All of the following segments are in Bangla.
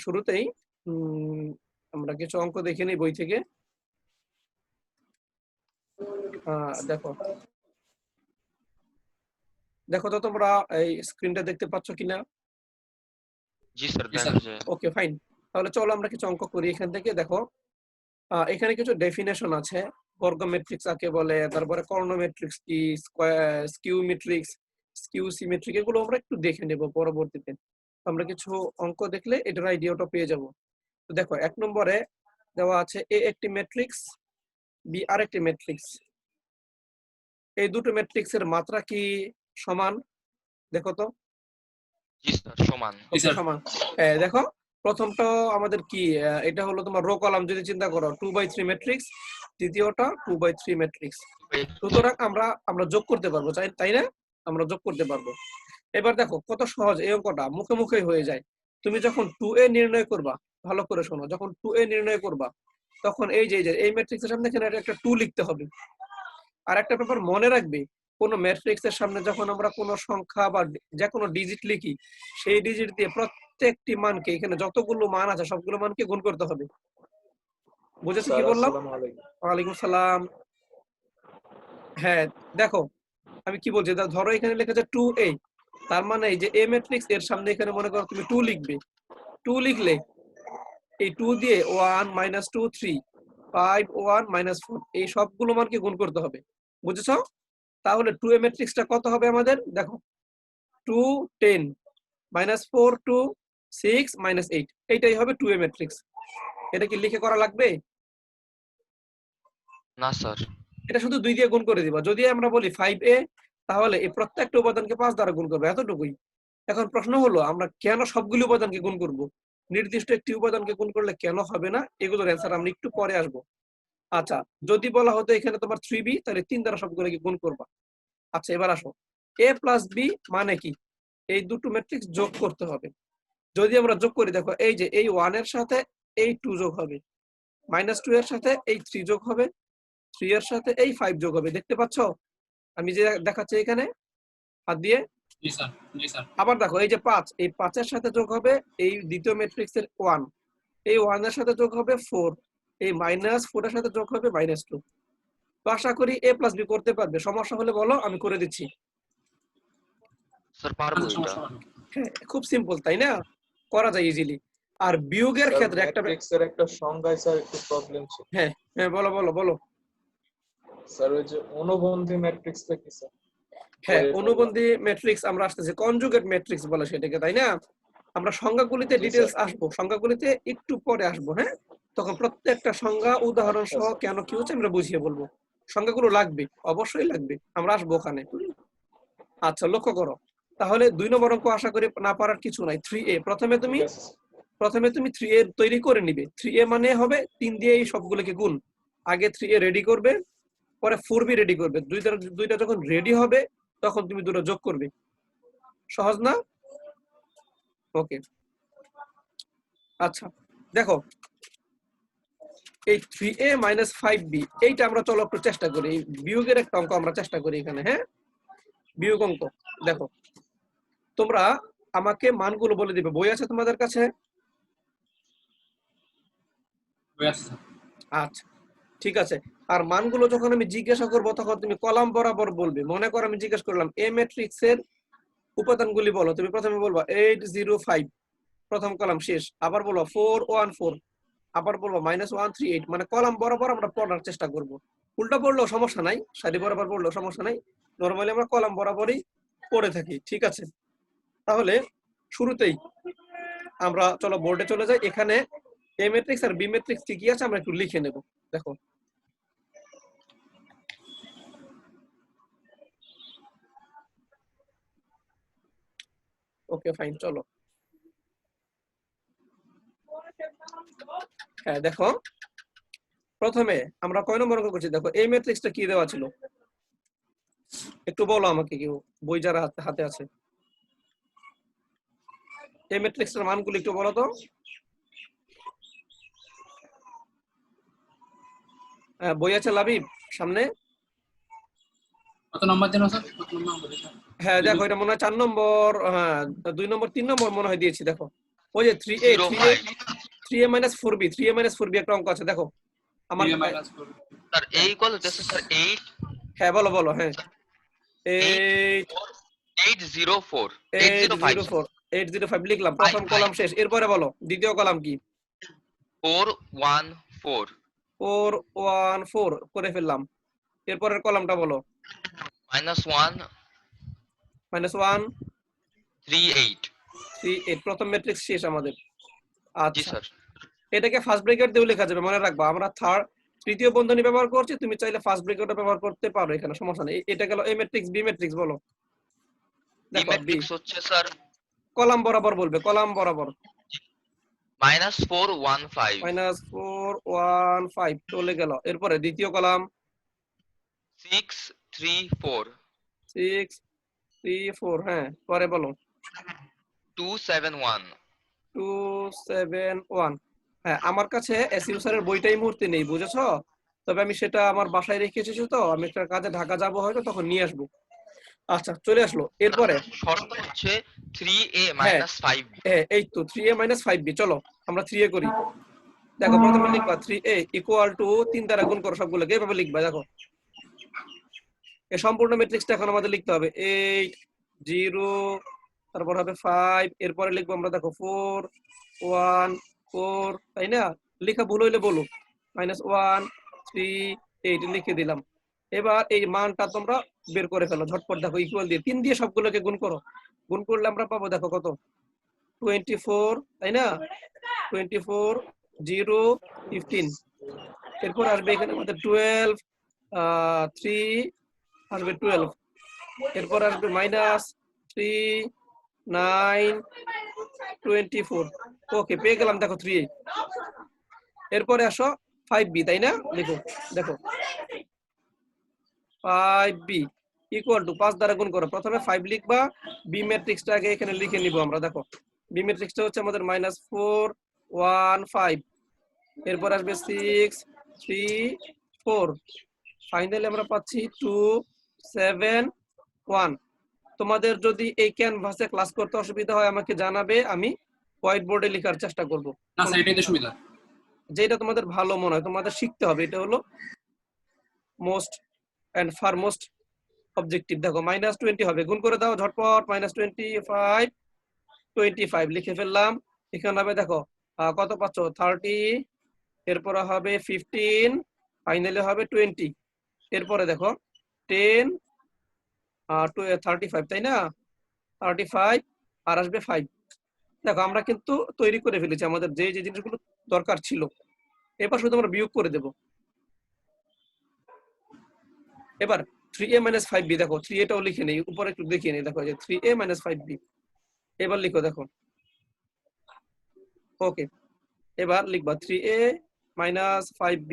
শুরুতেই আমরা কিছু অঙ্ক দেখে নিই বই থেকে। দেখো দেখো তো তোমরা এই স্ক্রিনটা দেখতে পাচ্ছ কিনা? জি স্যার, দেখা যায়। ওকে ফাইন, তাহলে চলো আমরা কিছু অঙ্ক করি এখান থেকে। দেখো এখানে কিছু ডেফিনেশন আছে। বর্গ ম্যাট্রিক্স কাকে বলে, তারপরে কর্ণ ম্যাট্রিক্স কি, স্কিউ ম্যাট্রিক্স, স্কিউ সিমেট্রিক, এগুলো আমরা একটু দেখে নেব পরবর্তীতে। আমরা কিছু অঙ্ক দেখলে এটার আইডিয়াটা পেয়ে যাব। তো দেখো 1 নম্বরে দেওয়া আছে এ একটি ম্যাট্রিক্স, বি আরেকটি ম্যাট্রিক্স। এই দুটো ম্যাট্রিক্সের মাত্রা কি সমান? দেখো তো। জি স্যার, সমান। সমান। দেখো প্রথমটা আমাদের কি, এটা হলো তোমার রো কলাম যদি চিন্তা করো 2/3 ম্যাট্রিক্স, দ্বিতীয়টা 2/3 ম্যাট্রিক্স। সুতরাং আমরা যোগ করতে পারবো, তাই না? আমরা যোগ করতে পারবো। এবার দেখো কত সহজ এই অঙ্কটা, মুখে মুখে হয়ে যায়। তুমি যখন 2a নির্ণয় করবা, ভালো করে শোনো, যখন 2a নির্ণয় করবা তখন এই যে এই ম্যাট্রিক্সের সামনে এখানে একটা 2 লিখতে হবে। আর একটা ব্যাপার মনে রাখবে, কোন ম্যাট্রিক্সের সামনে যখন আমরা কোনো সংখ্যা বা যে কোনো ডিজিট লিখি, সেই ডিজিট দিয়ে প্রত্যেকটি মানকে, এখানে যতগুলো মান আছে সবগুলো মানকে গুণ করতে হবে। বুঝেছো কি বললাম? ওয়ালাইকুম সালাম। হ্যাঁ দেখো আমি কি বলছি, ধরো এখানে লেখা আছে 2a, তার মানে এই যে a ম্যাট্রিক্স, এর সামনে এখানে মনে করো তুমি 2 লিখবে। 2 লিখলে এই 2 দিয়ে 1 - 2 3, 5 1 - 4, এই সবগুলো মানকে গুণ করতে হবে। বুঝেছো? তাহলে 2a ম্যাট্রিক্সটা কত হবে আমাদের? দেখো 2 10 -4 2 6 -8, এইটাই হবে 2a ম্যাট্রিক্স। এটা কি লিখে করা লাগবে? না স্যার। এটা শুধু 2 দিয়ে গুণ করে দিবা। যদি আমরা বলি 5a, তাহলে এই প্রত্যেকটা উপাদানকে 5 দ্বারা গুণ করবে, এতটুকুই। এখন প্রশ্ন হলো আমরা কেন সবগুলো উপাদানকে গুণ করব? নির্দিষ্ট একটি উপাদানকে গুণ করলে কেন হবে না, এগুলোর অ্যান্সার আমরা একটু পরে আসব। আচ্ছা, যদি বলা হতো এখানে তোমার 3b, তাহলে 3 দ্বারা সবগুলোকে গুণ করবা। আচ্ছা এবার আসো, a + b মানে কি? এই দুটো ম্যাট্রিক্স যোগ করতে হবে। যদি আমরা যোগ করি, দেখো এই যে এই 1 এর সাথে এই 2 যোগ হবে, -2 এর সাথে এই 3 যোগ হবে, 3 এর সাথে এই 5 যোগ হবে। দেখতে পাচ্ছ আমি যে দেখাচ্ছি এখানে হাত দিয়ে? জি স্যার, জি স্যার। আবার দেখো এই যে 5, এই 5 এর সাথে যোগ হবে এই দ্বিতীয় ম্যাট্রিক্সের 1, এই 1 এর সাথে যোগ হবে 4, এই -4 এর সাথে যোগ হবে -2। তো আশা করি a + b করতে পারবে। সমস্যা হলে বলো, আমি করে দিচ্ছি। স্যার পারবো এটা। হ্যাঁ খুব সিম্পল, তাই না? করা যায় ইজিলি। আর বিয়োগের ক্ষেত্রে একটা ম্যাট্রিক্সের একটা সংজ্ঞায় স্যার একটু প্রবলেম ছিল। হ্যাঁ হ্যাঁ বলো বলো বলো। স্যার ওই যে অনুবন্ধী ম্যাট্রিক্সটা কি স্যার? হ্যাঁ অনুবন্ধী ম্যাট্রিক্স আমরা আসতেছি, কনজুগেট ম্যাট্রিক্স বলে সেটাকে, তাই না? আমরা সংজ্ঞাগুলিতে জি ডিটেইলস স্যার। আসবো, সংজ্ঞাগুলিতে একটু পরে আসবো। হ্যাঁ তখন প্রত্যেকটা সংজ্ঞা উদাহরণ আচ্ছা সহ স্যার। কেন কি হচ্ছে আমরা বুঝিয়ে বলবো। সংজ্ঞাগুলো লাগবে, অবশ্যই লাগবে, আমরা আসবো ওখানে। আচ্ছা লক্ষ্য করো, তাহলে 2 নম্বর অঙ্ক আশা করি না পারার কিছু নাই। 3a, প্রথমে ঠিক আছে স্যার। তুমি 3a তৈরি করে নিবে। 3a মানে হবে 3 দিয়ে এই সবগুলোকে গুণ। আগে 3a রেডি করবে, পরে 4b রেডি করবে। দুইটা যখন রেডি হবে তখন তুমি দুটো যোগ করবে। সহজ না? ওকে আচ্ছা দেখো এই 3a - 5b, এইটা আমরা চলো একটু চেষ্টা করি। এই বিয়োগের একটা অঙ্ক আমরা চেষ্টা করি এখানে। হ্যাঁ বিয়োগ অঙ্ক। দেখো তোমরা আমাকে মানগুলো বলে দিবে। বই আছে তোমাদের কাছে? আচ্ছা ঠিক আছে। আর মানগুলো যখন আমি জিজ্ঞাসা করবো তখন তুমি কলাম বরাবর বলবে। মনে করো আমি জিজ্ঞেস করলাম এ ম্যাট্রিক্স এর উপাদানগুলি বলো, তুমি প্রথমে বলবা 805, প্রথম কলাম শেষ। আবার বলবা 414, আবার বলবো -138, মানে কলাম বরাবর আমরা পড়ার চেষ্টা করব। উল্টা পড়লেও সমস্যা নাই, সারি বরাবর পড়লেও সমস্যা নাই, নরমালি আমরা কলাম বরাবরই পড়ে থাকি। ঠিক আছে, তাহলে শুরুতেই আমরা চলো বোর্ডে চলে যাই। এখানে এ ম্যাট্রিক্স আর বি ম্যাট্রিক্স কি আছে আমরা একটু লিখে নেব। দেখো ওকে ফাইন, চলো। হ্যাঁ দেখো প্রথমে আমরা কয় নম্বর অঙ্ক করছি? দেখো এই ম্যাট্রিক্সটা কি দেওয়া ছিল একটু বলো আমাকে কেউ, বই যারা হাতে আছে। এই ম্যাট্রিক্সের মানগুলো একটু বলো তো। বই আছে লাবিব সামনে? কত নম্বর দেন স্যার? কত নম্বর বলেছেন? হ্যাঁ দেখো এটা মনে হয় 4 নম্বর, হ্যাঁ 2 নম্বর 3 নম্বর মনে হয় দিয়েছি। দেখো ওই যে 3a 05 3a minus 4b 3a minus 4b একটা অঙ্ক আছে দেখো আমার 3a minus 4 sir a equal হচ্ছে স্যার 8 হ্যাঁ বলো বলো হ্যাঁ 8 804 804 805 লিখলাম প্রথম কলাম শেষ এরপরে বলো দ্বিতীয় কলাম কি 414 414 করে ফেললাম এরপরের কলামটা বলো -1 -1 38 38 প্রথম ম্যাট্রিক্স শেষ আমাদের জি আচ্ছা স্যার এটাকে ফার্স্ট ব্র্যাকেট দিয়েও লেখা যাবে মনে রাখবা আমরা তৃতীয় বন্ধনী ব্যবহার করছি তুমি চাইলে ফার্স্ট ব্র্যাকেটও ব্যবহার করতে পারো এখানে সমস্যা নেই এটা গেল এ ম্যাট্রিক্স বি ম্যাট্রিক্স বলো বি দেখো বি ম্যাট্রিক্স হচ্ছে স্যার কলাম বরাবর বলবে কলাম বরাবর -415 -415 চলে গেল এরপরে দ্বিতীয় কলাম 634 634 হ্যাঁ পরে বলো 271 271 হ্যাঁ আমার কাছে এসইউ স্যারের বইটাই এই মুহূর্তে নেই বুঝেছো তবে আমি সেটা আমার বাসায় রেখে এসেছি তো আমি একটা কাজে ঢাকা যাব হয়তো তখন নিয়ে আসবো আচ্ছা চলে আসলো এরপরে শর্ত হচ্ছে 3a হ্যাঁ। 5b এই তো 3a 5b চলো আমরা 3a করি দেখো প্রথমে লিখবা 3a ইকুয়াল টু 3 দ্বারা গুণ করো সবগুলোকে এভাবে লিখবা দেখো এই সম্পূর্ণ ম্যাট্রিক্সটা এখন আমাদের লিখতে হবে 8 0 তারপর হবে 5 এরপরে লিখবো আমরা দেখো 4 1 4 তাই না লেখা ভুল হইলে বলো -1 3 8 লিখে দিলাম এবার এই মানটা তোমরা বের করে ফেলো ঝটপট দেখো ইকুয়াল দিয়ে 3 দিয়ে সবগুলোকে গুণ করো গুণ করলে আমরা পাবো দেখো কত 24 তাই না 24 0 15 এরপর আসবে এখানে আমাদের 12 3 আসবে 12 এরপর আসবে -3 9 24 ওকে পেয়ে গেলাম দেখো 3 এরপরে আসো 5b তাই না লিখো দেখো 5b ইকুয়াল টু 5 দ্বারা গুণ করো প্রথমে 5 লিখবা বি ম্যাট্রিক্সটাকে এখানে লিখে নিব আমরা দেখো বি ম্যাট্রিক্সটা হচ্ছে আমাদের -4 1 5 এরপর আসবে 6 3 4 ফাইনালি আমরা পাচ্ছি 2 7 1 তোমাদের যদি এই ক্যানভাসে ক্লাস করতে অসুবিধা হয় আমাকে জানাবে আমি হোয়াইট বোর্ডে লেখার চেষ্টা করব না স্যার এটাই তো সুবিধা যেটা তোমাদের ভালো মনে হয় তোমাদের শিখতে হবে এটা হলো মোস্ট এন্ড ফারমোস্ট অবজেক্টিভ দেখো -20 হবে গুণ করে দাও ঝটপট -25 25 লিখে ফেললাম এখানে হবে দেখো কত পাচ্ছ 30 এরপর হবে 15 ফাইনালি হবে 20 এরপরে দেখো 10 35 তাই না 35 আর আসবে 5 দেখো আমরা কিন্তু তৈরি করে ফেলেছি আমাদের যে যে জিনিসগুলো দরকার ছিল এবার শুধু আমরা বিয়োগ করে দেব এবার 3a 5b দেখো 3a টাও লিখে নেই উপরে একটু দেখিয়ে নেই দেখো যে 3a 5b এবার লিখো দেখো ওকে এবার লিখবা 3a 5b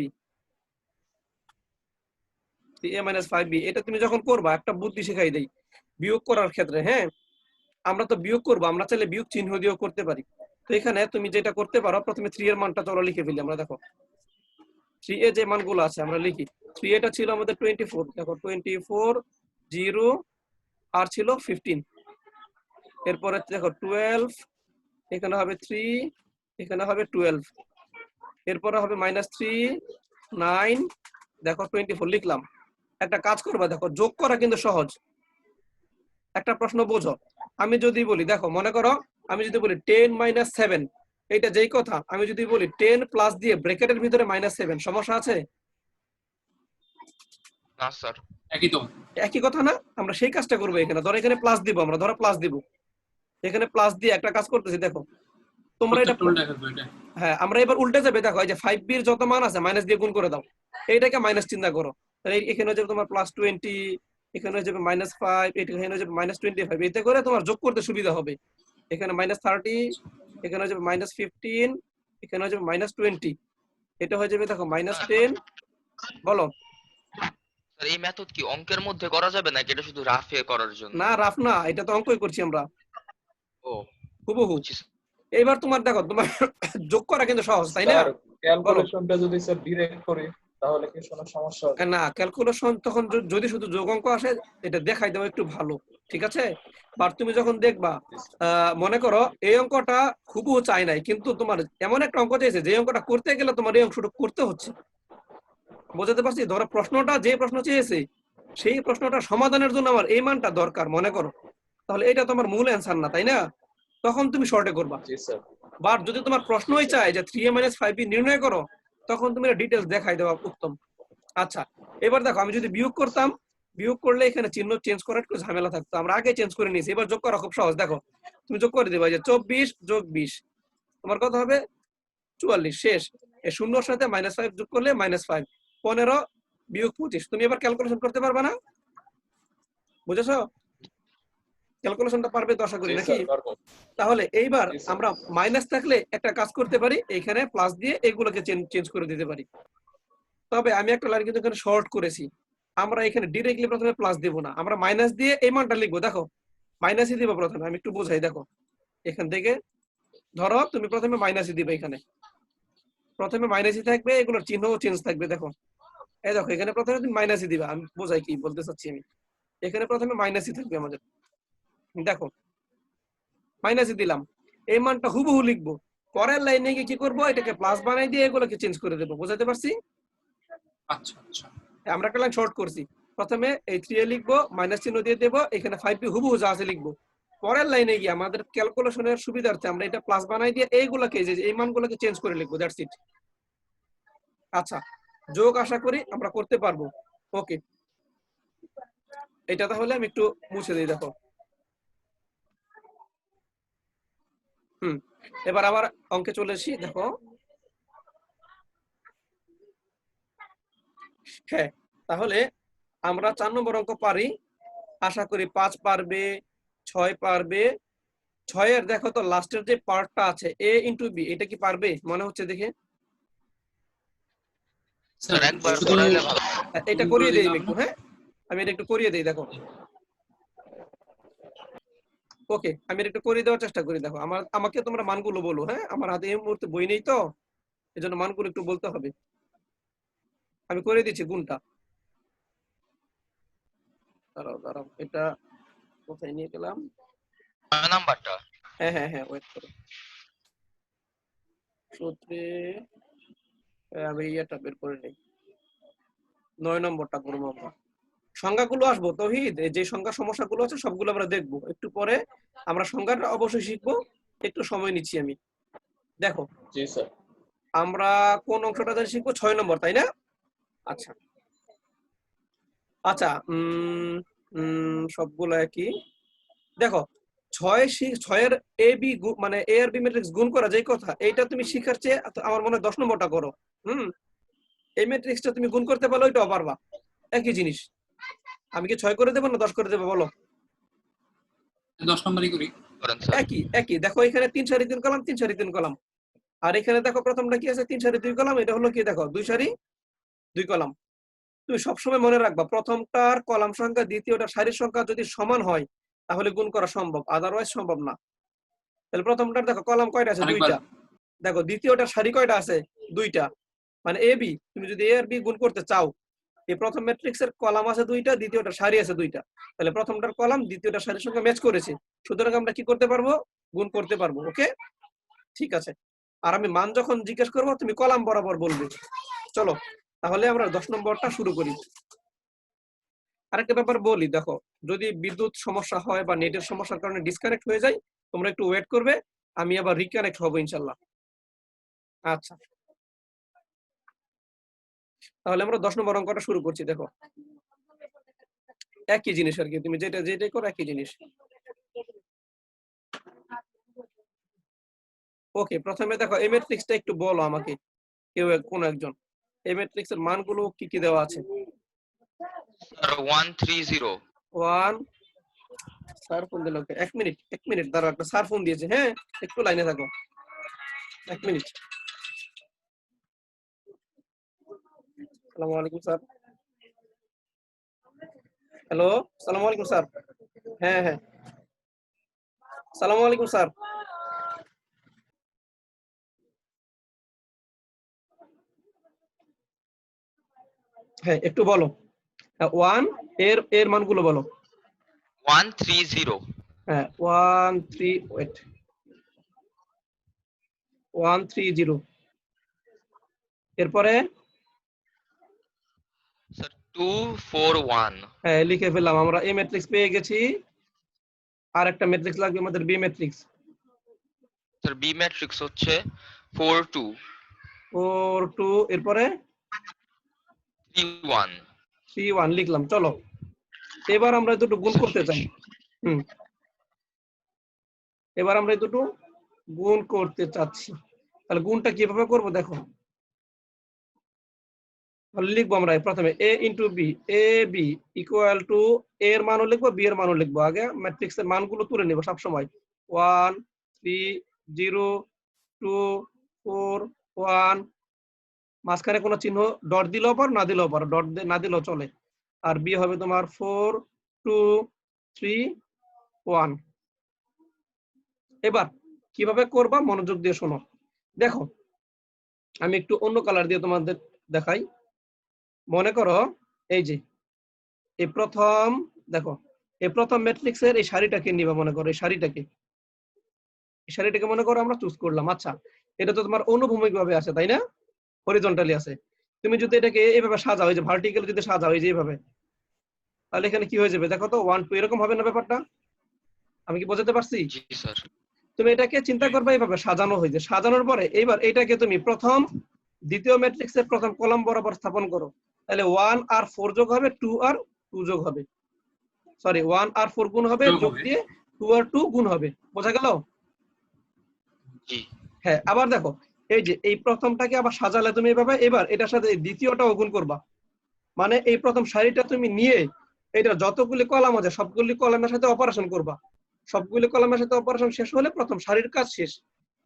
3a 5b এটা তুমি যখন করবা একটা বুদ্ধি শেখাই দেই বিয়োগ করার ক্ষেত্রে হ্যাঁ আমরা তো বিয়োগ করব আমরা চাইলে বিয়োগ চিহ্ন দিয়েও করতে পারি তো এখানে তুমি যেটা করতে পারো প্রথমে 3 এর মানটা চলো লিখে ফেলি আমরা দেখো 3 এ যে মানগুলো আছে আমরা লিখি 3 এটা ছিল আমাদের 24 দেখো 24 0 আর ছিল 15 এরপরে দেখো 12 এখানে হবে 3 এখানে হবে 12 এরপরে হবে -3 9 দেখো 24 লিখলাম একটা কাজ করবা দেখো যোগ করা কিন্তু সহজ একটা প্রশ্ন বোঝো আমি যদি বলি দেখো মনে করো আমি যদি বলি 10 - 7 এটা যেই কথা আমি যদি বলি 10 প্লাস দিয়ে ব্র্যাকেটের ভিতরে -7 সমস্যা আছে না স্যার একই তো একই কথা না আমরা সেই কাজটা করব এখানে ধরো এখানে প্লাস দিব আমরা ধরো প্লাস দিব এখানে প্লাস দিয়ে একটা কাজ করতেছি দেখো তোমরা এটা উল্টা করবে এটা হ্যাঁ আমরা এবার উল্টে যাবে দেখো এই যে 5b এর যত মান আছে মাইনাস দিয়ে গুণ করে দাও এইটাকে মাইনাস চিন্তা করো তাহলে এখানে হয়ে যাবে তোমার +20 এখানে হয়ে যাবে -5 এখানে হয়ে যাবে -25 এতে করে তোমার যোগ করতে সুবিধা হবে এখানে -30 এখানে হয়ে যাবে -15 এখানে হয়ে যাবে -20 এটা হয়ে যাবে দেখো -10 বলো স্যার এই মেথড কি অঙ্কের মধ্যে করা যাবে নাকি এটা শুধু রাফে করার জন্য না রাফ না এটা তো অঙ্কই করছি আমরা ও হুবহু বুঝছি স্যার। এইবার তোমার দেখো তোমার যোগ করা কিন্তু সহজ তাই না স্যার ক্যালকুলেশনটা যদি স্যার ডিরেক্ট করি তাহলে কি কোনো সমস্যা হবে? না, ক্যালকুলেশন তখন যদি শুধু যোগ অঙ্ক আসে এটা দেখাই দেওয়া একটু ভালো, ঠিক আছে? বাট তুমি যখন দেখবা মনে করো এই অঙ্কটা হুবহু চাই নাই, কিন্তু তোমার এমন একটা অঙ্ক চাইছে যে অঙ্কটা করতে গেলে তোমার এই অংশটা করতে হচ্ছে। বোঝাতে পারছি? ধরো প্রশ্নটা যে প্রশ্ন চেয়েছে সেই প্রশ্নটা সমাধানের জন্য আমার এই মানটা দরকার মনে করো, তাহলে এটা তোমার মূল অ্যান্সার না, তাই না? তখন তুমি শর্টে করবা। জি স্যার। বাট যদি তোমার প্রশ্নই চায় যে 3a - 5b নির্ণয় করো, তখন তুমি ডিটেলস দেখাই দেওয়া উত্তম। আচ্ছা, এবার দেখো আমি যদি বিয়োগ করতাম, বিয়োগ করলে এখানে চিহ্ন চেঞ্জ করার একটু ঝামেলা থাকতো, আমরা আগে চেঞ্জ করে নিয়েছি। এবার যোগ করা খুব সহজ, দেখো তুমি যোগ করে দিবা যে 24 যোগ 20 তোমার কত হবে 44, শেষ। এই শূন্যর সাথে -5 যোগ করলে -5, 15 বিয়োগ 25। তুমি এবার ক্যালকুলেশন করতে পারবে না? বুঝেছো? ক্যালকুলেশনটা পারবে তো আশা করি, জি নাকি? স্যার, পারবো। তাহলে এইবার জি স্যার। আমরা মাইনাস থাকলে একটা কাজ করতে পারি, এখানে প্লাস দিয়ে এগুলোকে চেঞ্জ করে দিতে পারি। তবে আমি একটা লাইন কিন্তু এখানে শর্ট করেছি, আমরা এখানে ডিরেক্টলি প্রথমে প্লাস দেব না, আমরা মাইনাস দিয়ে এই মানটা লিখবো। দেখো মাইনাসই দিব প্রথমে, আমি একটু বোঝাই। দেখো এখান থেকে ধরো তুমি প্রথমে মাইনাসই দিবে, এখানে প্রথমে মাইনাসই থাকবে, এগুলোর চিহ্নও চেঞ্জ থাকবে। দেখো এই দেখো এখানে প্রথমে তুমি মাইনাসই দিবা, আমি বোঝাই কি বলতে চাচ্ছি আমি। এখানে প্রথমে মাইনাসই থাকবে আমাদের, দেখো মাইনাসই দিলাম, এই মানটা হুবহু লিখবো, পরের লাইনে গিয়ে কি করবো, এটাকে প্লাস বানাই দিয়ে এগুলোকে চেঞ্জ করে দেবো। বোঝাতে পারছি? আচ্ছা আচ্ছা আমরা একটা লাইন শর্ট করছি, প্রথমে এই 3a লিখবো, মাইনাস চিহ্ন দিয়ে দেবো, এখানে 5b হুবহু যা আছে লিখবো, পরের লাইনে গিয়ে আমাদের ক্যালকুলেশনের সুবিধার্থে আমরা এটা প্লাস বানাই দিয়ে এইগুলোকে যে এই মানগুলোকে চেঞ্জ করে লিখবো, দ্যাটস ইট। আচ্ছা, যোগ আশা করি আমরা করতে পারবো। ওকে, এটা তাহলে আমি একটু মুছে দিই। দেখো এবার আবার অঙ্কে চলে এসি। দেখো হ্যাঁ, তাহলে আমরা 4 নম্বর অঙ্ক পারি, আশা করি 5 পারবে, 6 পারবে। 6 এর দেখো তো লাস্টের যে পার্টটা আছে a * b, এটা কি পারবে মনে হচ্ছে দেখে? স্যার, স্যার একবার শুধু করাইলে ভালো। এটা গুণ করে করিয়ে দেই দিলে আমি হবে একটু, না? হ্যাঁ আমি এটা একটু করিয়ে দেই। দেখো ওকে, আমি এটা একটু করিয়ে দেওয়ার চেষ্টা করি। দেখো আমাকে তোমরা মানগুলো বলো, হ্যাঁ আমার হাতে এই মুহূর্তে বই নেই তো, এজন্য মানগুলো একটু বলতে হবে। আমি করে দিচ্ছি গুণটা, দাঁড়াও দাঁড়াও, এটা কোথায় নিয়ে গেলাম? 9 নাম্বারটা। হ্যাঁ হ্যাঁ হ্যাঁ, ওয়েট করো। সূত্রে আমি এটা বের করে নেই, 9 নম্বরটা করবো আমরা। সংখ্যাগুলো আসবো তৌহিদ, এই যে সংখ্যা সমস্যাগুলো আছে সবগুলো আমরা দেখবো একটু পরে, আমরা সংখ্যাটা অবশ্যই শিখবো, একটু সময় নিচ্ছি আমি। দেখো জি স্যার। আমরা কোন অংশটা জানি শিখবো, 6 নম্বর, তাই না? আচ্ছা আচ্ছা, সবগুলো একই। দেখো 6 এর এ বি মানে এ আর বি ম্যাট্রিক্স গুণ করা যেই কথা, এইটা তুমি শিখার চেয়ে আমার মনে হয় 10 নম্বরটা করো। এই ম্যাট্রিক্সটা তুমি গুণ করতে পারলে ওইটাও পারবা, একই জিনিস। আমি কি 6 করে দেবো না 10 করে দেবো বলো? 10 নম্বরই করি। করেন স্যার। একই একই। দেখো এখানে 3 সারি 3 কলাম, 3 সারি 3 কলাম, আর এখানে দেখো প্রথমটা কি আছে, 3 সারি 2 কলাম, এটা হলো কি দেখো 2 সারি 2 কলাম। তুমি সবসময় মনে রাখবা প্রথমটার কলাম সংখ্যা দ্বিতীয়টার সারির সংখ্যা যদি সমান হয় তাহলে গুণ করা সম্ভব, আদারওয়াইজ সম্ভব না। তাহলে প্রথমটার দেখো কলাম কয়টা আছে, আরেকবার 2টা। দেখো দ্বিতীয়টার সারি কয়টা আছে, 2টা। মানে এ বি, তুমি যদি এ আর বি গুণ করতে চাও, এই প্রথম ম্যাট্রিক্সের কলাম আছে 2টা, দ্বিতীয়টার সারি আছে 2টা, তাহলে প্রথমটার কলাম দ্বিতীয়টার সারির সঙ্গে ম্যাচ করেছে, সুতরাং আমরা কি করতে পারবো, গুণ করতে পারবো। ওকে, ঠিক আছে। আর আমি মান যখন জিজ্ঞেস করবো তুমি কলাম বরাবর বলবে। চলো তাহলে আমরা 10 নম্বরটা শুরু করি। আরেকটা ব্যাপার বলি, দেখো যদি বিদ্যুৎ সমস্যা হয় বা নেটের সমস্যার কারণে ডিসকানেক্ট হয়ে যায়, তোমরা একটু ওয়েট করবে, আমি আবার রিকানেক্ট হবো ইনশাল্লাহ। আচ্ছা, তাহলে আমরা 10 নম্বর অঙ্কটা শুরু করছি। দেখো একই জিনিস আর কি, তুমি যেটাই করো একই জিনিস। ওকে, প্রথমে দেখো এই ম্যাট্রিক্সটা একটু বলো আমাকে, কেউ কোন একজন, এই ম্যাট্রিক্সের মানগুলো কি কি দেওয়া আছে? স্যার 130। 1, স্যার ফোন দিল, ওকে এক মিনিট দাঁড়াও, একটা স্যার ফোন দিয়েছে, হ্যাঁ একটু লাইনে থাকো, 1 মিনিট। আসসালামু আলাইকুম স্যার। হ্যালো, আসসালামু আলাইকুম স্যার। হ্যাঁ হ্যাঁ, আসসালামু আলাইকুম স্যার। হ্যাঁ একটু বলো। 1 এর মানগুলো বলো। 130 হ্যাঁ 1 3 ওয়েট 130 এরপরে স্যার 241 হ্যাঁ লিখে ফেললাম আমরা। এ ম্যাট্রিক্স পেয়ে গেছি। আর একটা ম্যাট্রিক্স লাগবে আমাদের B matrix. Sir B matrix হচ্ছে 42 4 2 এরপরে 31 3 1 লিখলাম। চলো এবার আমরা এই দুটো গুণ করতে চাই। হুম এবার আমরা এই দুটো গুণ করতে চাচ্ছি। তাহলে গুণটা কিভাবে করব দেখো। তাহলে লিখবো আমরা প্রথমে a into B, A B equal to এর মানও লিখবো বি এর মানও লিখবো। আগে ম্যাট্রিক্সের মানগুলো তুলে নিব সবসময়। 1 3 0 2 4 1 মাঝখানে কোনো চিহ্ন ডট দিলেও পার না দিলেও পার, ডট না দিলেও চলে। আর বি হবে তোমার 4 2 3 1। এবার কিভাবে করবা মনোযোগ দিয়ে শোনো। দেখো আমি একটু অন্য কালার দিয়ে তোমাদের দেখাই। মনে করো এই যে এই প্রথম দেখো এই প্রথম ম্যাট্রিক্সের এই সারিটাকে নিবা। মনে করো এই সারিটাকে মনে করো আমরা চুজ করলাম। আচ্ছা এটা তো তোমার অনুভূমিক ভাবে আছে তাই না, হরিজন্টালি আছে। তুমি যদি এটাকে এইভাবে সাজাও, এই যে ভার্টিক্যালি যদি সাজাও এই যে এইভাবে, তাহলে এখানে কি হয়ে যাবে দেখো তো 1 2 এরকম হবে না ব্যাপারটা? আমি কি বোঝাতে পারছি? জি স্যার। তুমি এটাকে চিন্তা করবে এইভাবে সাজানো হয়েছে। সাজানোর পরে এইবার এটাকে তুমি প্রথম দ্বিতীয় ম্যাট্রিক্সের প্রথম কলাম বরাবর স্থাপন করো। তাহলে 1 আর 4 যোগ হবে 2 আর 2 যোগ হবে, সরি 1 আর 4 গুণ হবে যোগ যোগ হবে। দিয়ে 2 আর 2 গুণ হবে। বোঝা গেল? জি হ্যাঁ আবার দেখো এই যে এই প্রথমটাকে আবার সাজালে তুমি এভাবে, এবার এটার সাথে এই দ্বিতীয়টাও গুণ করবা। মানে এই প্রথম সারিটা তুমি নিয়ে এটা যতগুলি কলাম আছে সবগুলি কলামের সাথে অপারেশন করবা। সবগুলি কলামের সাথে অপারেশন শেষ হলে প্রথম সারির কাজ শেষ।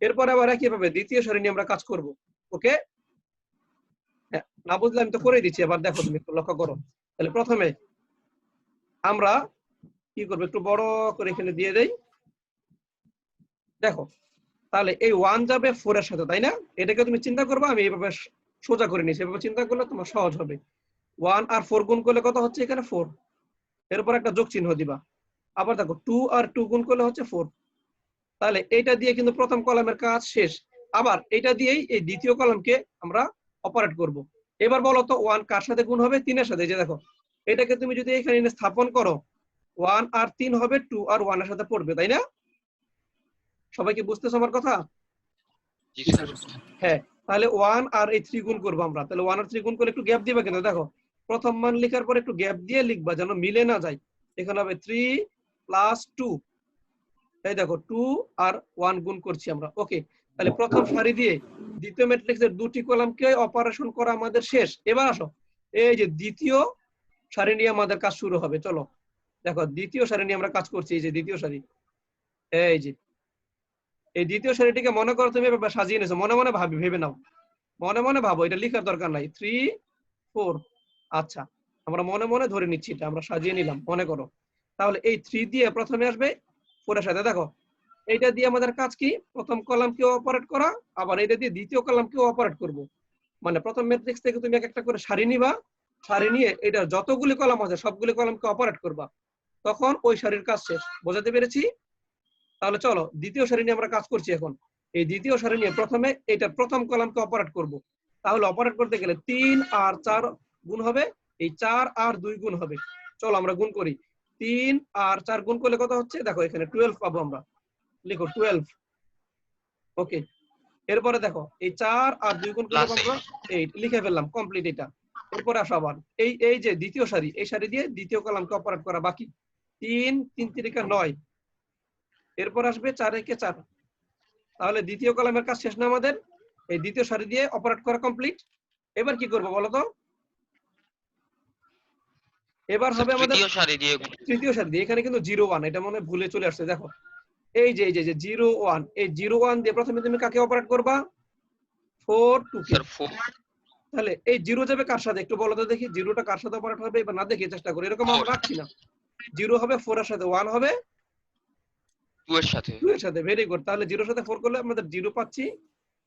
এরপরে আবার একইভাবে দ্বিতীয় সারি নিয়ে আমরা কাজ করব। ওকে? হ্যাঁ না বুঝলে আমি তো করে দিচ্ছি, এবার দেখো তুমি একটু লক্ষ্য করো। তাহলে প্রথমে আমরা কি করবো, একটু বড় করে এখানে দিয়ে দেই। দেখো তাহলে এই 1 যাবে 4 এর সাথে তাই না? এটাকে তুমি চিন্তা করবা, আমি এইভাবে সোজা করে নিয়েছি। এভাবে চিন্তা করলে তোমার সহজ হবে। 1 আর 4 গুণ করলে কত হচ্ছে এখানে 4, এরপর একটা যোগ চিহ্ন দিবা। আবার দেখো 2 আর 2 গুণ করলে হচ্ছে 4। তাহলে এইটা দিয়ে কিন্তু প্রথম কলামের কাজ শেষ। আবার এটা দিয়েই এই দ্বিতীয় কলামকে আমরা অপারেট করব। এবার বলো তো 1 কার সাথে গুণ হবে? 3 এর সাথে। এই যে দেখো এটাকে তুমি যদি এখানে এনে স্থাপন করো 1 আর 3 হবে 2 আর 1 এর সাথে পড়বে তাই না? সবাই কি বুঝতেছো আমার কথা? জি জি স্যার। স্যার। হ্যাঁ তাহলে 1 আর এই 3 গুণ করবো আমরা। তাহলে 1 আর 3 গুণ করে একটু গ্যাপ দিবা, কিন্তু দেখো প্রথম মান লেখার পর একটু গ্যাপ দিয়ে লিখবা যেন মিলে না যায়। এখানে হবে 3 প্লাস 2। এই দেখো 2 আর 1 গুণ করছি আমরা। ওকে, তাহলে প্রথম সারি দিয়ে দ্বিতীয় ম্যাট্রিক্সের দুটি কলামকে অপারেশন করা আমাদের শেষ। এবার আসো এই যে দ্বিতীয় সারি নিয়ে আমাদের কাজ শুরু হবে। চলো দেখো দ্বিতীয় সারি নিয়ে আমরা কাজ করছি। এই যে দ্বিতীয় সারি, এই যে এই দ্বিতীয় সারিটিকে মনে করো তুমি এভাবে সাজিয়ে নিয়েছো। মনে মনে ভেবে নাও, মনে মনে ভাবো, এটা লেখার দরকার নাই। 3 4, আচ্ছা আমরা মনে মনে ধরে নিচ্ছি, এটা আমরা সাজিয়ে নিলাম মনে করো। তাহলে এই 3 দিয়ে প্রথমে আসবে 4 এর সাথে। দেখো এইটা দিয়ে আমাদের কাজ কি, প্রথম কলামকে অপারেট করা, আবার এটা দিয়ে দ্বিতীয় কলামকে অপারেট করব। মানে প্রথম ম্যাট্রিক্স থেকে তুমি একটা করে সারি নিবা, সারি নিয়ে এটা যতগুলি কলাম আছে সবগুলি কলামকে অপারেট করবা, তখন ওই সারির কাজ শেষ। বোঝাতে পেরেছি? তাহলে চলো দ্বিতীয় সারি নিয়ে আমরা কাজ করছি এখন। এই দ্বিতীয় সারি নিয়ে প্রথমে এটা প্রথম কলামকে অপারেট করব। তাহলে অপারেট করতে গেলে 3 আর 4 গুণ হবে, এই 4 আর 2 গুণ হবে। চলো আমরা গুণ করি। 3 আর 4 গুণ করলে কত হচ্ছে দেখো এখানে 12 পাবো আমরা। লিখো 12। ওকে, এরপরে দেখো এই 4 আর 2 গুণ করলে আমরা 8 লিখে ফেললাম, কমপ্লিট এটা। এরপরে আসো আবার এই যে দ্বিতীয় সারি, এই সারি দিয়ে দ্বিতীয় কলামকে অপারেট করা বাকি। 3 3 3 9, এরপর আসবে 4 একে 4। তাহলে দ্বিতীয় কলামের কাজ শেষ না আমাদের? এই দ্বিতীয় সারি দিয়ে অপারেট করা কমপ্লিট। এবার কি করব বলো তো? এবার হবে আমাদের তৃতীয় সারি দিয়ে তৃতীয় সারি দিয়ে। এখানে কিন্তু 0 1, এটা মনে হয় ভুলে চলে আসছে। দেখো এই যে 0 1, এই 0 1 দিয়ে প্রথমে তুমি কাকে অপারেট করবা? 4 2 কে। স্যার 4 তাহলে এই 0 যাবে কার সাথে একটু বলো তো দেখি, 0টা কার সাথে অপারেট হবে? এবার না দেখে চেষ্টা করি, এরকম আমরা রাখছি না। 0 হবে 4 এর সাথে, 1 হবে 2 এর সাথে। 2 এর সাথে। Very good. তাহলে 0 এর সাথে 4 করলে আমাদের 0 পাচ্ছি,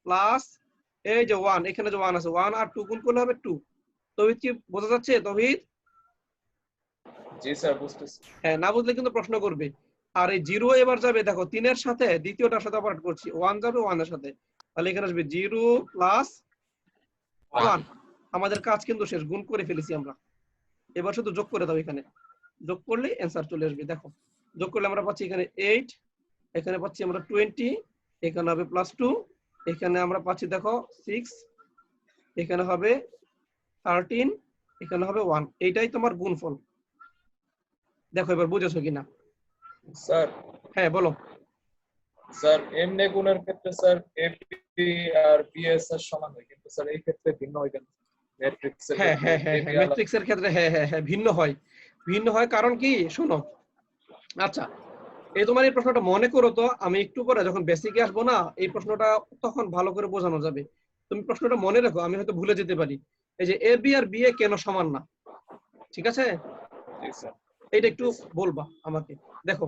প্লাস এই যে 1, এখানে যে 1 আছে 1 আর 2 গুণ করলে হবে 2। তৌহিদ কি বোঝা যাচ্ছে তৌহিদ? জি স্যার বুঝতেছি। হ্যাঁ, না বুঝলে কিন্তু প্রশ্ন করবে। আর এই 0 এবার যাবে দেখো 3 এর সাথে দ্বিতীয়টার সাথে অপারেট করছি, 1 যাবে 1 এর সাথে, তাহলে এখানে আসবে 0 প্লাস 1। আমাদের কাজ কিন্তু শেষ, গুণ করে ফেলেছি আমরা। এবার শুধু যোগ করে দাও, এখানে যোগ করলে অ্যান্সার চলে আসবে। দেখো যোগ করলে আমরা পাচ্ছি এখানে 8, এখানে পাচ্ছি আমরা 20, এখানে হবে +2, এখানে আমরা পাচ্ছি দেখো 6, এখানে হবে 13, এখানে হবে 1। এইটাই তোমার গুণফল। দেখো এবার বুঝেছো কিনা? স্যার হ্যাঁ বলো। স্যার এমনি গুণের ক্ষেত্রে স্যার এবি আর বিএস এর সমান হয়, কিন্তু স্যার এই ক্ষেত্রে ভিন্ন হয় কেন? ম্যাট্রিক্সের হ্যাঁ ক্ষেত্রে হ্যাঁ হ্যাঁ এবি হ্যাঁ ম্যাট্রিক্সের ক্ষেত্রে হ্যাঁ ভিন্ন হয়। ভিন্ন হয় কারণ কি শোনো। আচ্ছা, এই তোমার এই প্রশ্নটা মনে করো তো, আমি একটু পরে যখন বেসিকে আসবো না, এই প্রশ্নটা তখন ভালো করে বোঝানো যাবে। তুমি প্রশ্নটা মনে রাখো, আমি হয়তো ভুলে যেতে পারি। এই যে A B R B A কেন সমান না, ঠিক আছে? জি স্যার। এটা একটু বলবা আমাকে। দেখো,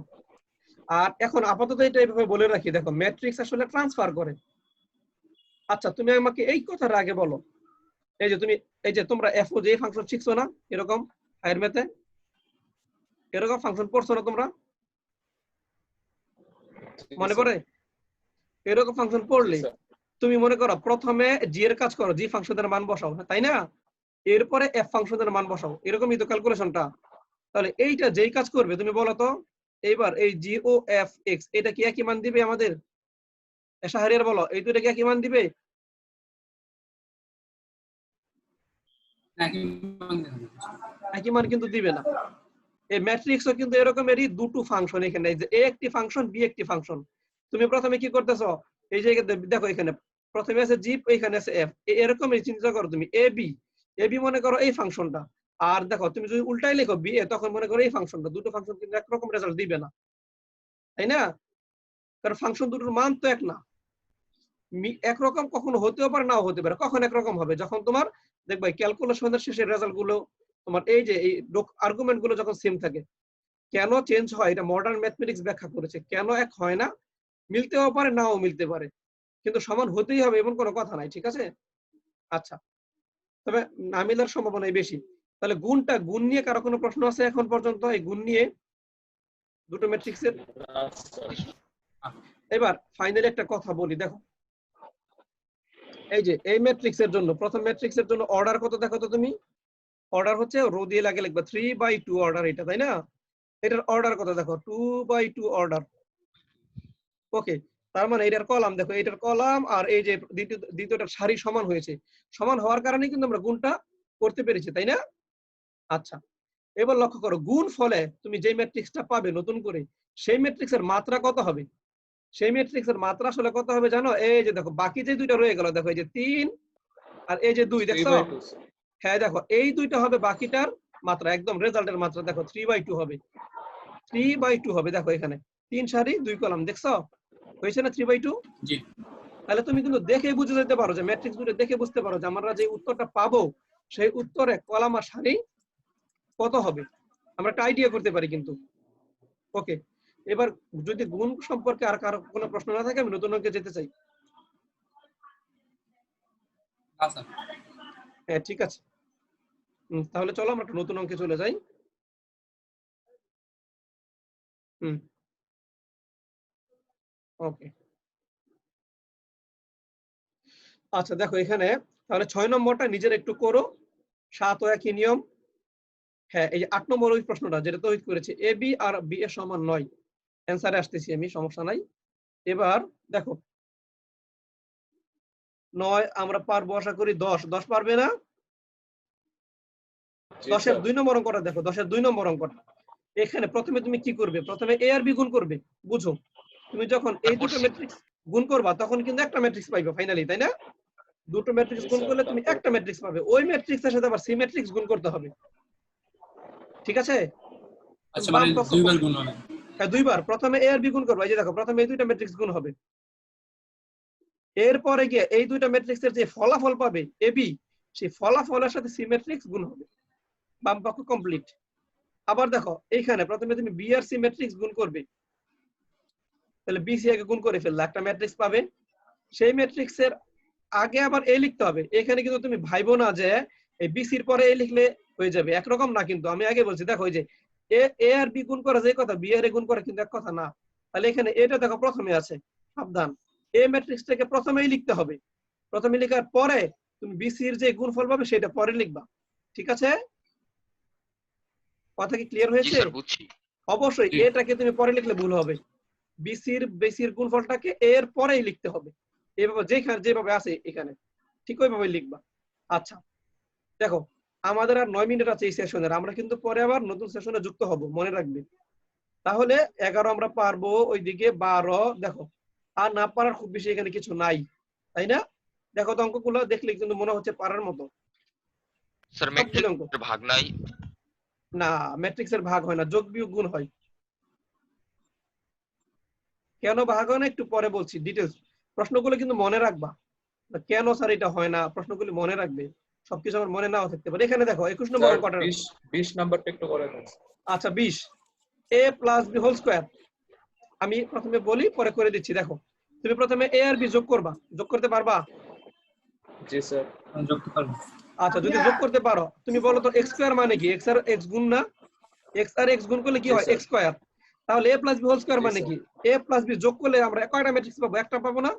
আর এখন আপাতত এটা এইভাবে বলে রাখি, দেখো ম্যাট্রিক্স আসলে ট্রান্সফার করে। আচ্ছা, তুমি আমাকে এই কথার আগে বলো, এই যে তুমি এই যে তোমরা এফও যে ফাংশন শিখছো না, এরকম হায়ার ম্যাথে এরকম ফাংশন পড়ছো না তোমরা, মনে পড়ে? এরকম ফাংশন পড়লে তুমি মনে করো প্রথমে জি এর কাজ করো, জি ফাংশনের মান বসাও, তাই না? এরপরে এফ ফাংশনের মান বসাও, এরকমই তো ক্যালকুলেশনটা। তাহলে এইটা যেই কাজ করবে তুমি বলো তো, এইবার এই জি ও এফ এক্স এটা কি একই মান দিবে আমাদের? শাহরিয়ার বলো, এই দুইটা কি একই মান দিবে? একই মান কিন্তু দিবে না। এই ম্যাট্রিক্সও কিন্তু এরকমেরই দুটো ফাংশন, এখানে যে এ একটি ফাংশন, বি একটি ফাংশন। তুমি প্রথমে কি করতেছো, এই যে দেখো এখানে প্রথমে আছে জি, এখানে আছে এফ, এরকমই চিন্তা করো তুমি এ বি মনে করো এই ফাংশনটা। আর দেখো তুমি যদি উল্টাই লেখো বি এ, তখন মনে করো এই ফাংশনটা। দুটো ফাংশন কিন্তু একরকম রেজাল্ট দিবে না, তাই না? কারণ ফাংশন দুটোর মান তো এক না। একরকম কখনো হতেও পারে, নাও হতে পারে। কখন একরকম হবে? যখন তোমার দেখবে ক্যালকুলেশনের শেষের রেজাল্ট গুলো তোমার এই যে এই আর্গুমেন্ট গুলো যখন সেম থাকে। কেন চেঞ্জ হয় এটা মডার্ন ম্যাথমেটিক্স ব্যাখ্যা করেছে। কেন এক হয় না, মিলতেও পারে নাও মিলতে পারে, কিন্তু সমান হতেই হবে এমন কোনো কথা নাই, ঠিক আছে? আচ্ছা, তবে না মিলার সম্ভাবনাই বেশি। তাহলে গুণ নিয়ে কারো কোনো প্রশ্ন আছে এখন পর্যন্ত এই গুণ নিয়ে দুটো ম্যাট্রিক্সের? এবার ফাইনালি একটা কথা বলি, দেখো এই যে এই ম্যাট্রিক্সের জন্য, প্রথম ম্যাট্রিক্সের জন্য অর্ডার কত দেখো তো তুমি। অর্ডার হচ্ছে রো দিয়ে লাগে লিখবা 3/2 অর্ডার, এটা তাই না? এটার অর্ডার কত দেখো, 2/2 অর্ডার। ওকে, তার মানে এটার কলাম দেখো, এটার কলাম আর এই যে দ্বিতীয়টার সারি সমান হয়েছে। সমান হওয়ার কারণে কিন্তু আমরা গুণটা করতে পেরেছি, তাই না? আচ্ছা, এবার লক্ষ্য করো, গুণ ফলে তুমি যে ম্যাট্রিক্সটা পাবে নতুন করে, সেই ম্যাট্রিক্সের মাত্রা কত হবে? সেই ম্যাট্রিক্সের মাত্রা আসলে কত হবে জানো? এই যে দেখো বাকি যে দুইটা রয়ে গেল, দেখো এই যে 3 আর এই যে 2, দেখছো? হ্যাঁ দেখো এই দুইটা হবে বাকিটার মাত্রা, একদম রেজাল্টের মাত্রা। দেখো 3/2 হবে, 3/2 হবে। দেখো এখানে 3 সারি 2 কলাম, দেখছো হয়েছে না 3/2? জি। তাহলে তুমি কিন্তু দেখেই বুঝে যেতে পারো, যে ম্যাট্রিক্স দুটো দেখে বুঝতে পারো যে আমরা যে উত্তরটা পাবো সেই উত্তরে কলাম আর সারি কত হবে, আমরা একটা আইডিয়া করতে পারি কিন্তু। ওকে, এবার যদি গুণ সম্পর্কে আর কারো কোনো প্রশ্ন না থাকে, আমি নতুন অঙ্কে যেতে চাই। হ্যাঁ ঠিক আছে, তাহলে চলো আমরা একটা নতুন অঙ্কে চলে যাই। ওকে, আচ্ছা দেখো এখানে তাহলে 6 নম্বরটা নিজের একটু করো, 7 ও একই নিয়ম। হ্যাঁ, এই যে 8 নম্বর ওই প্রশ্নটা যেটা তৌহিদ করেছে, এ বি আর বি এর সমান নয়। অ্যান্সারে আসতেছি আমি, সমস্যা নাই। এবার দেখো 9 আমরা পারবো আশা করি। 10 পারবে না? 10-এর 2 নম্বর অঙ্কটা দেখো, 10-এর 2 নম্বর অঙ্কটা। এখানে প্রথমে তুমি কি করবে? প্রথমে এ আর বি গুণ করবে। বুঝো, তুমি যখন এই দুটো ম্যাট্রিক্স গুণ করবা তখন কিন্তু একটা ম্যাট্রিক্স পাইবে ফাইনালি, তাই না? দুটো ম্যাট্রিক্স গুণ করলে তুমি একটা ম্যাট্রিক্স পাবে। ওই ম্যাট্রিক্সের সাথে আবার সি ম্যাট্রিক্স গুণ করতে হবে, ঠিক আছে? আচ্ছা, মানে দুইবার গুণ হবে? হ্যাঁ দুইবার। প্রথমে এ আর বি গুণ করবা, এই যে দেখো প্রথমে এই দুইটা ম্যাট্রিক্স গুণ হবে। এরপরে গিয়ে এই দুইটা ম্যাট্রিক্সের যে ফলাফল পাবে এ বি, সেই ফলাফলের সাথে সি ম্যাট্রিক্স গুণ হবে। বাম পক্ষ কমপ্লিট। আবার দেখো এইখানে প্রথমে তুমি বি আর সি ম্যাট্রিক্স গুণ করবে, তাহলে বি সি আগে গুণ করে ফেললে একটা ম্যাট্রিক্স পাবে। সেই ম্যাট্রিক্সের আগে আবার এ লিখতে হবে। এখানে কিন্তু তুমি ভাইবো না যে এই বিসির পরে এ লিখলে হয়ে যাবে, একরকম না কিন্তু, আমি আগে বলছি দেখো এই যে এ আর বি গুণ করা যে কথা, বি আর এ গুণ করা কিন্তু এক কথা না। তাহলে এখানে এটা দেখো প্রথমে আছে, সাবধান, এ ম্যাট্রিক্সটাকে প্রথমেই লিখতে হবে, প্রথমে লেখার পরে তুমি বিসির যে গুণফল পাবে সেটা পরে লিখবা, ঠিক আছে? কথা কি ক্লিয়ার জি হয়েছে? স্যার বুঝছি। অবশ্যই জি। এটাকে তুমি পরে লিখলে ভুল হবে, বিসির গুণফলটাকে এর পরেই লিখতে হবে, এভাবে যেভাবে আছে এখানে ঠিক ওইভাবে লিখবা। আচ্ছা দেখো আমাদের আর 9 মিনিট আছে এই সেশনের, আমরা কিন্তু পরে আবার নতুন সেশনে যুক্ত হব, মনে রাখবে। তাহলে 11 আমরা পারবো, ওইদিকে 12, দেখো আর না পারার খুব বেশি এখানে কিছু নাই, তাই না? দেখো তো অঙ্কগুলো দেখলে কিন্তু মনে হচ্ছে পারার মতো। স্যার সবগুলো অঙ্ক ম্যাট্রিক্সের ভাগ নাই? না, ম্যাট্রিক্সের ভাগ হয় না, যোগ বিয়োগ গুণ হয়। কেন ভাগ হয় না একটু পরে বলছি ডিটেলস, প্রশ্নগুলো কিন্তু মনে রাখবা, কেন স্যার এটা হয় না প্রশ্নগুলো মনে রাখবে, সবকিছু আমার মনে নাও থাকতে পারে। এখানে দেখো 21 নম্বর স্যার অঙ্কটা, 20 নাম্বারটা একটু করে দেন। আচ্ছা 20, a plus B whole square, আমি প্রথমে বলি পরে করে দিচ্ছি। দেখো তুমি প্রথমে a আর b যোগ করবা, যোগ করতে পারবা? জি স্যার। যোগ করতে পারবো। আচ্ছা যদি যোগ করতে পারো তুমি বলো তো x স্কয়ার মানে কি, x আর x গুণ না, x আর x গুণ করলে কি জি হয় স্যার। x স্কয়ার, তাহলে a plus b whole square জি মানে স্যার। কি, a প্লাস b যোগ করলে আমরা কয়টা ম্যাট্রিক্স পাবো, একটা পাবো না?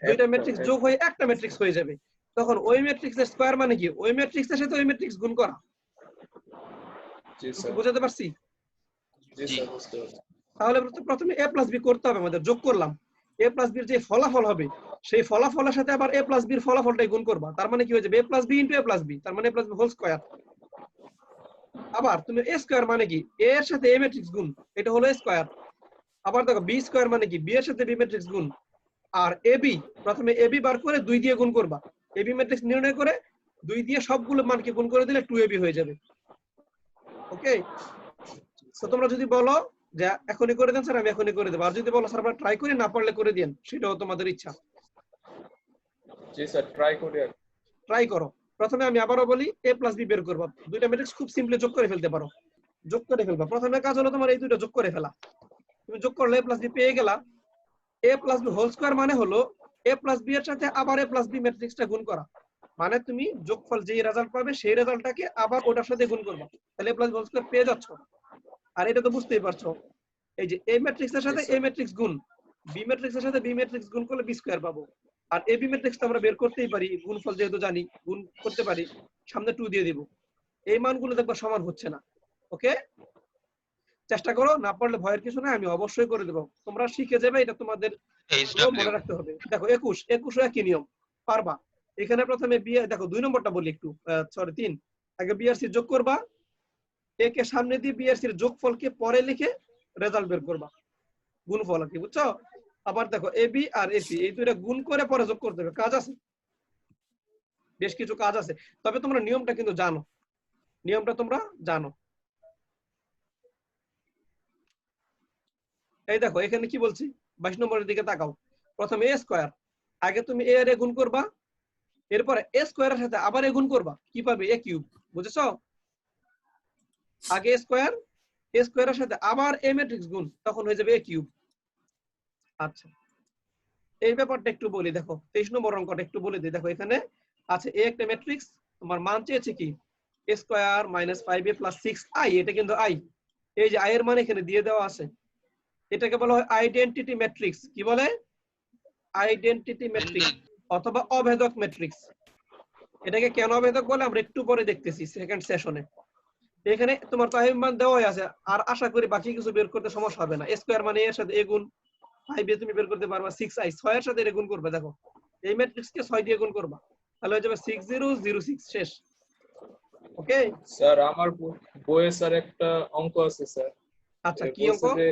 দুইটা ম্যাট্রিক্স যোগ হয়ে একটা ম্যাট্রিক্স হয়ে যাবে, তখন ওই ম্যাট্রিক্সের স্কয়ার মানে কি ওই ম্যাট্রিক্সের সাথে ওই ম্যাট্রিক্স গুণ করা। জি স্যার। বুঝাতে পারছি? জি স্যার বুঝতে পারছি। তাহলে প্রথমে a প্লাস b করতে হবে আমাদের, যোগ করলাম, a প্লাস বির যে ফলাফল হবে সেই ফলাফলের সাথে আবার a প্লাস বির ফলাফলটাই গুণ করবা, তার মানে কি হয়ে যাবে a plus b into a plus b, তার মানে a plus B whole square. আবার তুমি a স্কয়ার মানে কি a এর সাথে a ম্যাট্রিক্স গুণ, এটা হলো a স্কয়ার। আবার দেখো b স্কয়ার মানে কি b এর সাথে b ম্যাট্রিক্স গুণ, আর ab প্রথমে ab বার করে 2 দিয়ে গুণ করবা, ab ম্যাট্রিক্স নির্ণয় করে 2 দিয়ে সবগুলো মানকে গুণ করে দিলে 2ab হয়ে যাবে। ওকে, তো তোমরা যদি বলো যে এখনই করে দেন স্যার, আমি এখনই করে দেবো, আর যদি বলো স্যার আমরা ট্রাই করি, না পারলে করে দেন, সেটাও তোমাদের ইচ্ছা, জি স্যার ট্রাই করি আর। ট্রাই করো। প্রথমে আমি আবারও বলি a প্লাস b বের করবা, দুইটা ম্যাট্রিক্স খুব সিম্পলি যোগ করে ফেলতে পারো, যোগ করে ফেলবা। প্রথমে কাজ হলো তোমার এই দুটো যোগ করে ফেলা, তুমি যোগ করলে a প্লাস b পেয়ে গেলা। a plus b whole square মানে হলো a প্লাস b এর সাথে আবার a প্লাস b ম্যাট্রিক্সটা গুণ করা, মানে তুমি যোগফল যেই রেজাল্ট পাবে সেই রেজাল্টটাকে আবার ওটার সাথে গুণ করবা, তাহলে a plus b whole square পেয়ে যাচ্ছ। আর এটা তো বুঝতেই পারছো, এই যে a ম্যাট্রিক্সের সাথে a ম্যাট্রিক্স গুণ, b ম্যাট্রিক্সের সাথে b ম্যাট্রিক্স গুণ করলে b স্কয়ার পাবো। আর ab ম্যাট্রিক্সটা আমরা বের করতেই পারি, গুণফল যেহেতু জানি গুণ করতে পারি, সামনে 2 দিয়ে দিব, এই মানগুলো দেখবা সমান হচ্ছে না। ওকে, চেষ্টা করো, না পারলে ভয়ের কিছু নাই, আমি অবশ্যই করে দেবো, তোমরা শিখে যাবে, এটা তোমাদের মনে রাখতে হবে। দেখো 21 একই নিয়ম, পারবা। এখানে প্রথমে বি, দেখো 2 নম্বরটা বলি একটু, সরি 3, আগে বি আর সি যোগ করবা, এ কে সামনে দিয়ে বি আর সির যোগফলকে পরে লিখে রেজাল্ট বের করবা, গুণফল আর কি, বুঝছো? আবার দেখো এ বি আর এসি এই দুইটা গুণ করে পরে যোগ করতে হবে, কাজ আছে, বেশ কিছু কাজ আছে, তবে তোমরা নিয়মটা কিন্তু জানো, নিয়মটা তোমরা জানো। এই দেখো এখানে কি বলছি, 22 নম্বরের দিকে তাকাও, প্রথমে a স্কয়ার, আগে তুমি a আর a গুণ করবা, এরপরে a স্কয়ারের সাথে আবার a গুণ করবা, কি পাবে a কিউব, বুঝেছো? আগে a স্কয়ারের সাথে আবার a ম্যাট্রিক্স গুণ, তখন হয়ে যাবে a কিউব। আচ্ছা এই ব্যাপারটা একটু বলি, দেখো 23 নম্বর অঙ্কটা একটু বলে দিই। দেখো এখানে আছে a একটা ম্যাট্রিক্স, তোমার মান চেয়েছে কি a square minus 5a plus 6i, এটা কিন্তু i, এই যে i এর মান এখানে দিয়ে দেওয়া আছে, এটাকে বলা হয় আইডেন্টিটি ম্যাট্রিক্স। কি বলে? আইডেন্টিটি ম্যাট্রিক্স অথবা অভেদক ম্যাট্রিক্স। এটাকে কেন অভেদক বলে আমরা একটু পরে দেখতেছি সেকেন্ড সেশনে। এখানে তোমার তাহিম মান দেওয়াই আছে, আর আশা করি বাকি কিছু বের করতে সমস্যা হবে না। a স্কয়ার মানে এর সাথে a গুণ, 5 তুমি বের করতে পারবা, 6i 6 এর সাথে এর গুণ করবে, দেখো এই ম্যাট্রিক্সকে 6 দিয়ে গুণ করবা, তাহলে হয়ে যাবে 6006, শেষ। ওকে স্যার আমার বইয়ে স্যার একটা অঙ্ক আছে স্যার। আচ্ছা কি অঙ্ক? বলছে যে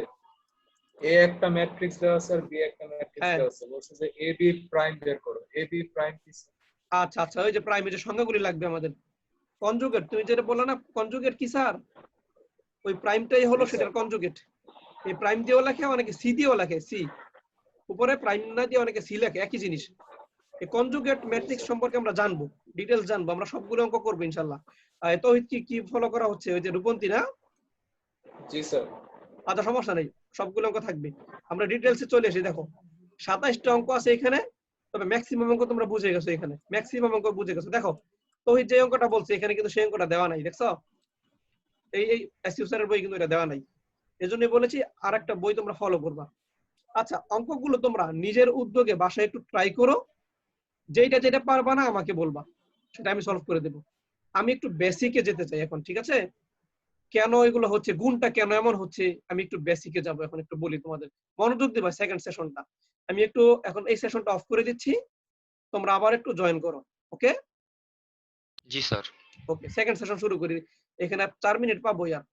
এ একটা ম্যাট্রিক্স দেওয়া স্যার, বি একটা ম্যাট্রিক্স দেওয়া আছে, বলছে যে এ বি প্রাইম বের করো। এ বি প্রাইম কি স্যার? আচ্ছা আচ্ছা, ওই যে প্রাইমের যে সংখ্যাগুলি লাগবে আমাদের, কনজুগেট, তুমি যেটা বললে না কনজুগেট কি স্যার, ওই প্রাইমটাই হলো সেটার কনজুগেট। এই প্রাইম দিয়েও লেখে, অনেকে সি দিয়েও লেখে, সি উপরে প্রাইম না দিয়ে অনেকে সি লেখে, একই জিনিস। এই কনজুগেট ম্যাট্রিক্স সম্পর্কে আমরা জানবো, ডিটেইলস জানবো, আমরা সবগুলো অঙ্ক করবো ইনশাআল্লাহ। তৌহিদ কি ফলো করা হচ্ছে, ওই যে রূপন্তী না? জি স্যার। আচ্ছা সমস্যা নেই, সবগুলো অঙ্ক থাকবে, আমরা ডিটেইলসে চলে আসি। দেখো 27টা অঙ্ক আছে এখানে, তবে ম্যাক্সিমাম অঙ্ক তোমরা বুঝে গেছো, এখানে ম্যাক্সিমাম অঙ্ক বুঝে গেছো। দেখো তহিদ যে অঙ্কটা বলছে এখানে কিন্তু সেই অঙ্কটা দেওয়া নাই, দেখছো? এই এসইউ স্যারের বই কিন্তু এটা দেওয়া নাই। এজন্যই বলেছি আরেকটা বই তোমরা ফলো করবা। আচ্ছা, অঙ্কগুলো তোমরা নিজের উদ্যোগে বাসায় একটু ট্রাই করো, যেটা যেটা পারবা না আমাকে বলবা, সেটা আমি সলভ করে দেব। আমি একটু বেসিকে যেতে চাই এখন, ঠিক আছে? কেন এগুলো হচ্ছে, গুণটা কেন এমন হচ্ছে, আমি একটু বেসিকে যাব এখন, একটু বলি তোমাদের, মনোযোগ দিবা সেকেন্ড সেশনটা। আমি একটু এখন এই সেশনটা অফ করে দিচ্ছি, তোমরা আবার একটু জয়েন করো। ওকে জি স্যার। ওকে, সেকেন্ড সেশন শুরু করি। এখানে 4 মিনিট পাবো আর